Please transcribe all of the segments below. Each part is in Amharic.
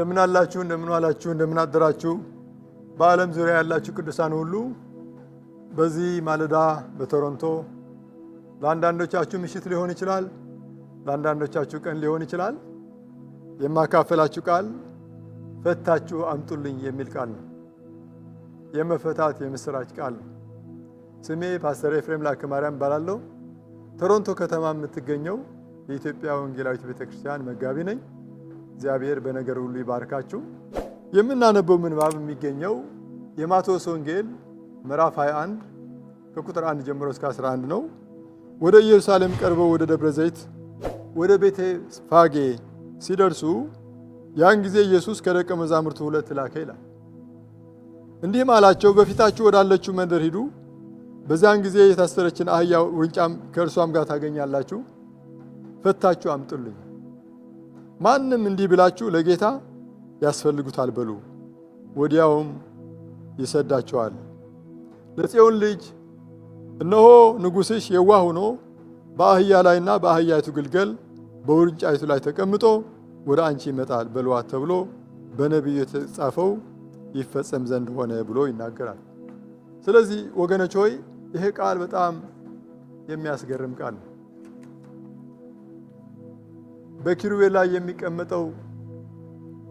እንደምን አላችሁ እንደምን ዋላችሁ እንደምን አደራችሁ በዓለም ዙሪያ ያላችሁ ቅዱሳን ሁሉ በዚህ ማለዳ በቶሮንቶ ለአንዳንዶቻችሁ ምሽት ሊሆን ይችላል ለአንዳንዶቻችሁ ቀን ሊሆን ይችላል የማካፈላችሁ ቃል ፈታችሁ አምጡልኝ የሚል ቃል ነው የመፈታት የምስራች ቃል ነው ስሜ ፓስተር ኤፍሬም ላከማርያም ባላለው ቶሮንቶ ከተማ የምትገኘው የኢትዮጵያ ወንጌላዊት ቤተክርስቲያን መጋቢ ነኝ እግዚአብሔር በነገር ሁሉ ይባርካችሁ የምናነበው ምንባብ የሚገኘው የማቴዎስ ወንጌል ምዕራፍ 21 ከቁጥር 1 ጀምሮ እስከ 11 ነው ወደ ኢየሩሳሌም ቀርበው ወደ ደብረ ዘይት ወደ ቤተ ፋጌ ሲደርሱ ያን ጊዜ ኢየሱስ ከደቀ መዛሙርቱ ሁለት ላከ ይላል እንዲህም አላቸው በፊታችሁ ወዳለችው መንደር ሂዱ በዛን ጊዜ የታሰረችን አህያ ውርንጫም ከእርሷም ጋር ታገኛላችሁ ፈታችሁ አምጡልኝ ማንንም እንዲህ ብላችሁ ለጌታ ያስፈልጉታል በሉ ወዲያውም ይሰዳቸዋል ለጽዮን ልጅ እነሆ ንጉሥሽ የዋህ ሆኖ በአህያ ላይና በአህያይቱ ግልገል በውርንጫይቱ ላይ ተቀምጦ ወደ አንቺ ይመጣል በሏት ተብሎ በነቢዩ የተጻፈው ይፈጸም ዘንድ ሆነ ብሎ ይናገራል ስለዚህ ወገኖች ሆይ ይሄ ቃል በጣም የሚያስገርም ቃል ነው በኪሩቤል ላይ የሚቀመጠው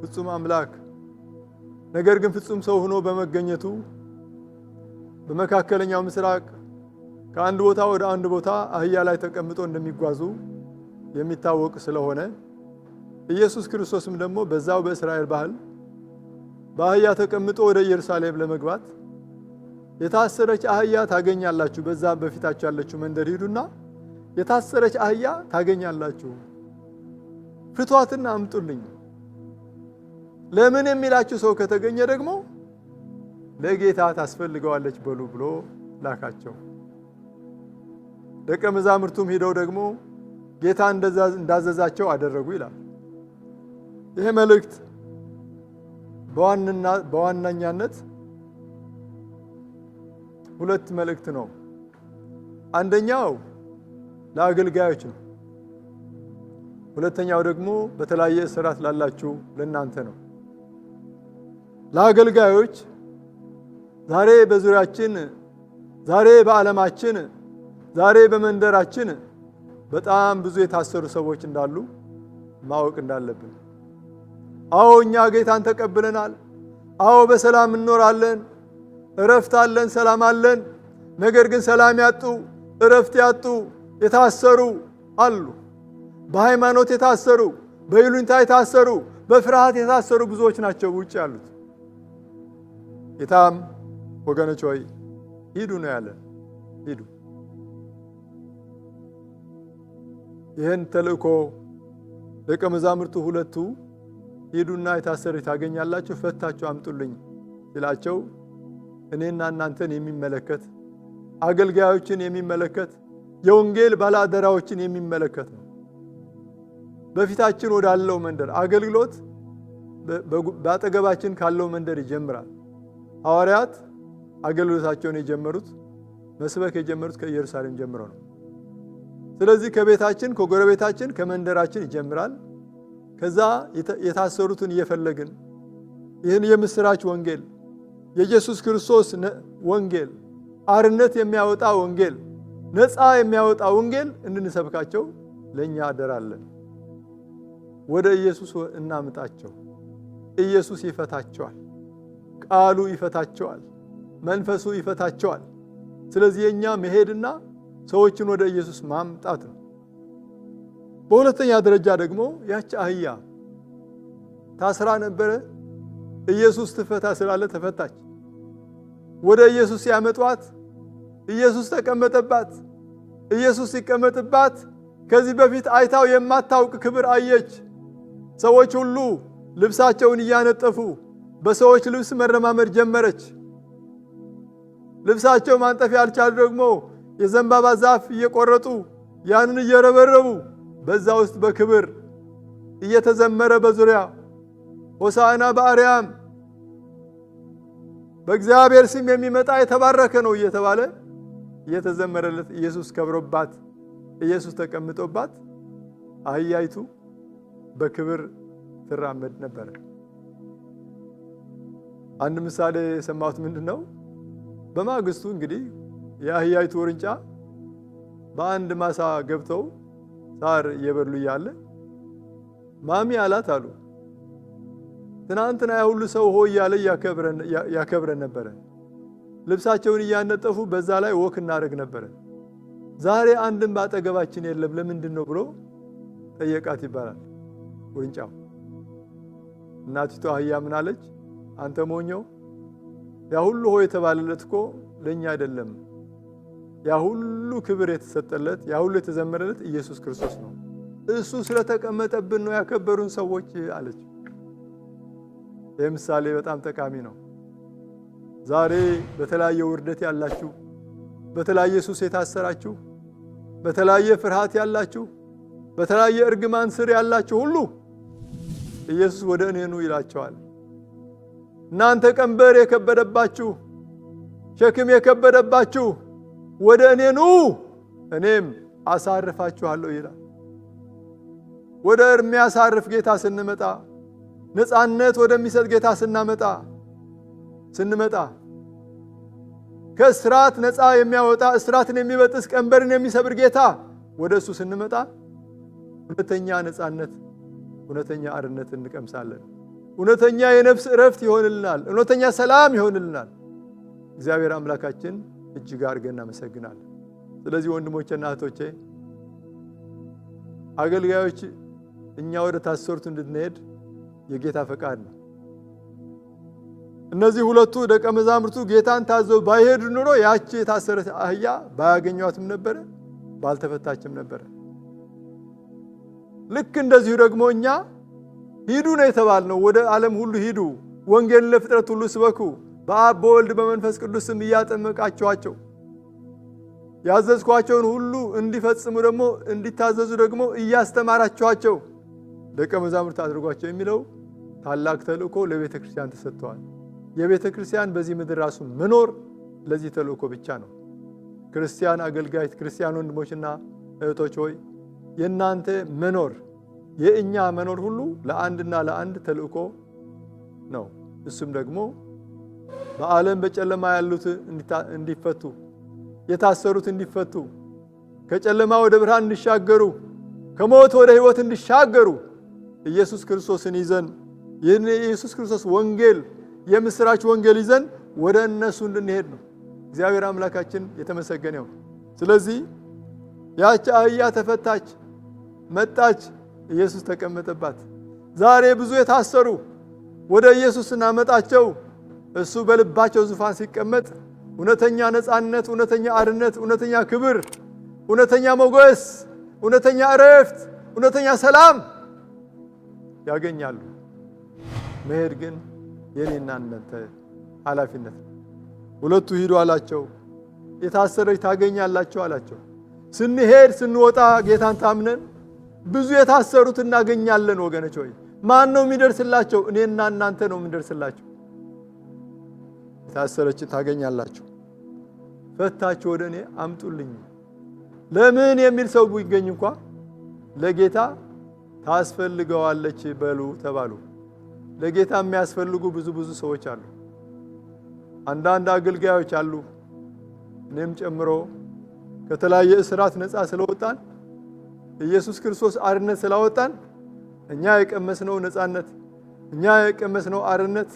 ፍጹም አምላክ ነገር ግን ፍጹም ሰው ሆኖ በመገኘቱ በመካከለኛው ምስራቅ ከአንድ ቦታ ወደ አንድ ቦታ አህያ ላይ ተቀምጦ እንደሚጓዙ የሚታወቅ ስለሆነ ኢየሱስ ክርስቶስም ደግሞ በዛው በእስራኤል ባህል በአህያ ተቀምጦ ወደ ኢየሩሳሌም ለመግባት የታሰረች አህያ ታገኛላችሁ በዛ በፊታችሁ ያለችው መንደር ሂዱና የታሰረች አህያ ታገኛላችሁ ፍቷትና አምጡልኝ ለምን የሚላችሁ ሰው ከተገኘ ደግሞ ለጌታ ታስፈልገዋለች በሉ ብሎ ላካቸው ደቀ መዛሙርቱም ሄደው ደግሞ ጌታ እንዳዘዛቸው አደረጉ ይላል ይሄ መልእክት በዋናኛነት ሁለት መልእክት ነው አንደኛው ለአገልጋዮች ነው ሁለተኛው ደግሞ በተለያየ እስራት ላላችሁ ለእናንተ ነው ለአገልጋዮች ዛሬ በዙሪያችን ዛሬ በዓለማችን ዛሬ በመንደራችን በጣም ብዙ የታሰሩ ሰዎች እንዳሉ ማወቅ እንዳለብን አዎ እኛ ጌታን ተቀብለናል አዎ በሰላም እንኖራለን እረፍት አለን ሰላም አለን ነገር ግን ሰላም ያጡ እረፍት ያጡ የታሰሩ አሉ በሃይማኖት የታሰሩ በይሉኝታ የታሰሩ በፍርሃት የታሰሩ ብዙዎች ናቸው ውጭ ያሉት ጌታም ወገኖች ሆይ ሂዱ ነው ያለን ሂዱ ይህን ተልእኮ ደቀ መዛሙርቱ ሁለቱ ሂዱና የታሰሩት ታገኛላችሁ ፈታችሁ አምጡልኝ ሲላቸው እኔና እናንተን የሚመለከት አገልጋዮችን የሚመለከት የወንጌል ባለአደራዎችን የሚመለከት ነው በፊታችን ወዳለው መንደር አገልግሎት በአጠገባችን ካለው መንደር ይጀምራል ሐዋርያት አገልግሎታቸውን የጀመሩት መስበክ የጀመሩት ከኢየሩሳሌም ጀምሮ ነው ስለዚህ ከቤታችን ከጎረቤታችን ከመንደራችን ይጀምራል ከዛ የታሰሩትን እየፈለግን ይህን የምስራች ወንጌል የኢየሱስ ክርስቶስ ወንጌል አርነት የሚያወጣ ወንጌል ነፃ የሚያወጣ ወንጌል እንድንሰብካቸው ለኛ አደራለን ወደ ኢየሱስ እናምጣቸው ኢየሱስ ይፈታቸዋል ቃሉ ይፈታቸዋል መንፈሱ ይፈታቸዋል ስለዚህ የኛ መሄድና ሰዎችን ወደ ኢየሱስ ማምጣት ነው በሁለተኛ ደረጃ ደግሞ ያች አህያ ታስራ ነበረ ኢየሱስ ትፈታ ስላለ ተፈታች ወደ ኢየሱስ ያመጧት ኢየሱስ ተቀመጠባት ኢየሱስ ሲቀመጥባት ከዚህ በፊት አይታው የማታውቅ ክብር አየች ሰዎች ሁሉ ልብሳቸውን እያነጠፉ በሰዎች ልብስ መረማመድ ጀመረች ልብሳቸው ማንጠፍ ያልቻሉ ደግሞ የዘንባባ ዛፍ እየቆረጡ ያንን እየረበረቡ በዛ ውስጥ በክብር እየተዘመረ በዙሪያ ሆሳዕና በአርያም በእግዚአብሔር ስም የሚመጣ የተባረከ ነው እየተባለ እየተዘመረለት ኢየሱስ ከብሮባት ኢየሱስ ተቀምጦባት አህያይቱ በክብር ትራመድ ነበር አንድ ምሳሌ የሰማሁት ምንድነው? በማግስቱ እንግዲህ የአህያይቱ ውርንጫ በአንድ ማሳ ገብተው ሳር እየበሉ እያለ ማሚ አላት አሉ፣ ትናንትና ያሁሉ ሰው ሆይ እያለ ያከብረን ነበረ። ልብሳቸውን እያነጠፉ በዛ ላይ ወክ እናደርግ ነበረ። ዛሬ አንድም ባጠገባችን የለም ለምንድን ነው ብሎ ጠየቃት ይባላል ውርንጫው። እናቲቱ አህያ ምን አለች? አንተ ሞኞ፣ ያ ሁሉ ሆይ የተባለለት እኮ ለኛ አይደለም። ያ ሁሉ ክብር የተሰጠለት፣ ያ ሁሉ የተዘመረለት ኢየሱስ ክርስቶስ ነው። እሱ ስለተቀመጠብን ነው ያከበሩን ሰዎች አለች። ይህ ምሳሌ በጣም ጠቃሚ ነው። ዛሬ በተለያየ ውርደት ያላችሁ፣ በተለያየ ሱስ የታሰራችሁ፣ በተለያየ ፍርሃት ያላችሁ፣ በተለያየ እርግማን ስር ያላችሁ ሁሉ ኢየሱስ ወደ እኔ ኑ ይላቸዋል። እናንተ ቀንበር የከበደባችሁ፣ ሸክም የከበደባችሁ ወደ እኔ ኑ እኔም አሳርፋችኋለሁ ይላል። ወደ የሚያሳርፍ ጌታ ስንመጣ፣ ነፃነት ወደሚሰጥ ጌታ ስንመጣ ከእስራት ነፃ የሚያወጣ እስራትን የሚበጥስ ቀንበርን የሚሰብር ጌታ ወደ እሱ ስንመጣ እውነተኛ ነፃነት፣ እውነተኛ አርነት እንቀምሳለን። እውነተኛ የነፍስ እረፍት ይሆንልናል። እውነተኛ ሰላም ይሆንልናል። እግዚአብሔር አምላካችን እጅግ አድርገን እናመሰግናለን። ስለዚህ ወንድሞቼና እህቶቼ አገልጋዮች እኛ ወደ ታሰሩት እንድንሄድ የጌታ ፈቃድ ነው። እነዚህ ሁለቱ ደቀ መዛሙርቱ ጌታን ታዘው ባይሄዱ ኖሮ ያቺ የታሰረች አህያ ባያገኟትም ነበረ፣ ባልተፈታችም ነበረ። ልክ እንደዚሁ ደግሞ እኛ ሂዱ ነው የተባልነው። ወደ ዓለም ሁሉ ሂዱ፣ ወንጌልን ለፍጥረት ሁሉ ስበኩ፣ በአብ በወልድ በመንፈስ ቅዱስ ስም እያጠመቃችኋቸው ያዘዝኳቸውን ሁሉ እንዲፈጽሙ ደግሞ እንዲታዘዙ ደግሞ እያስተማራችኋቸው ደቀ መዛሙርት አድርጓቸው የሚለው ታላቅ ተልእኮ ለቤተ ክርስቲያን ተሰጥቷል። የቤተ ክርስቲያን በዚህ ምድር ራሱ መኖር ለዚህ ተልእኮ ብቻ ነው። ክርስቲያን አገልጋይ፣ ክርስቲያን ወንድሞችና እህቶች ሆይ የእናንተ መኖር፣ የእኛ መኖር ሁሉ ለአንድና ለአንድ ተልእኮ ነው። እሱም ደግሞ በዓለም በጨለማ ያሉት እንዲፈቱ፣ የታሰሩት እንዲፈቱ፣ ከጨለማ ወደ ብርሃን እንዲሻገሩ፣ ከሞት ወደ ሕይወት እንዲሻገሩ ኢየሱስ ክርስቶስን ይዘን ይህን የኢየሱስ ክርስቶስ ወንጌል የምስራች ወንጌል ይዘን ወደ እነሱ እንድንሄድ ነው። እግዚአብሔር አምላካችን የተመሰገነ ይሁን። ስለዚህ ያች አህያ ተፈታች፣ መጣች፣ ኢየሱስ ተቀመጠባት። ዛሬ ብዙ የታሰሩ ወደ ኢየሱስ እናመጣቸው። እሱ በልባቸው ዙፋን ሲቀመጥ እውነተኛ ነፃነት፣ እውነተኛ አርነት፣ እውነተኛ ክብር፣ እውነተኛ ሞገስ፣ እውነተኛ እረፍት፣ እውነተኛ ሰላም ያገኛሉ። መሄድ ግን የኔና እናንተ ኃላፊነት ነው። ሁለቱ ሂዱ አላቸው። የታሰረች ታገኛላችሁ አላቸው። ስንሄድ ስንወጣ ጌታን ታምነን ብዙ የታሰሩት እናገኛለን። ወገኖች ሆይ ማን ነው የሚደርስላቸው? እኔና እናንተ ነው የምንደርስላቸው። የታሰረችን ታገኛላችሁ፣ ፈታችሁ ወደ እኔ አምጡልኝ። ለምን የሚል ሰው ቢገኝ እንኳ ለጌታ ታስፈልገዋለች በሉ ተባሉ። ለጌታ የሚያስፈልጉ ብዙ ሰዎች አሉ። አንዳንድ አገልጋዮች አሉ፣ እኔም ጨምሮ ከተለያየ እስራት ነፃ ስለወጣን ኢየሱስ ክርስቶስ አርነት ስላወጣን እኛ የቀመስነው ነፃነት፣ እኛ የቀመስነው አርነት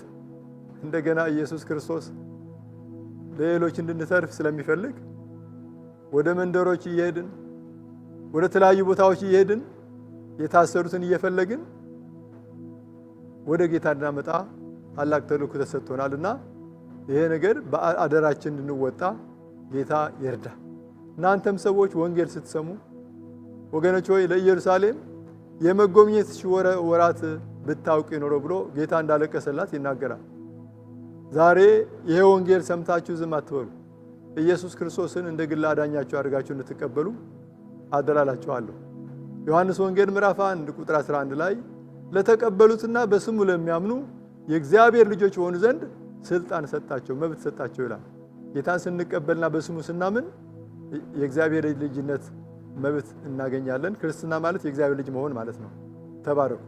እንደገና ኢየሱስ ክርስቶስ ለሌሎች እንድንተርፍ ስለሚፈልግ ወደ መንደሮች እየሄድን ወደ ተለያዩ ቦታዎች እየሄድን የታሰሩትን እየፈለግን ወደ ጌታ እንድናመጣ ታላቅ ተልእኮ ተሰጥቶናልና ይሄ ነገር በአደራችን እንድንወጣ ጌታ ይርዳ። እናንተም ሰዎች ወንጌል ስትሰሙ ወገኖች ሆይ ለኢየሩሳሌም የመጎብኘት ወራት ብታውቅ ይኖረው ብሎ ጌታ እንዳለቀሰላት ይናገራል። ዛሬ ይሄ ወንጌል ሰምታችሁ ዝም አትበሉ። ኢየሱስ ክርስቶስን እንደ ግል አዳኛችሁ አድርጋችሁ እንድትቀበሉ አደራላችኋለሁ። ዮሐንስ ወንጌል ምዕራፍ 1 ቁጥር 11 ላይ ለተቀበሉትና በስሙ ለሚያምኑ የእግዚአብሔር ልጆች ሆኑ ዘንድ ስልጣን ሰጣቸው፣ መብት ሰጣቸው ይላል። ጌታን ስንቀበልና በስሙ ስናምን የእግዚአብሔር ልጅነት መብት እናገኛለን። ክርስትና ማለት የእግዚአብሔር ልጅ መሆን ማለት ነው። ተባረኩ።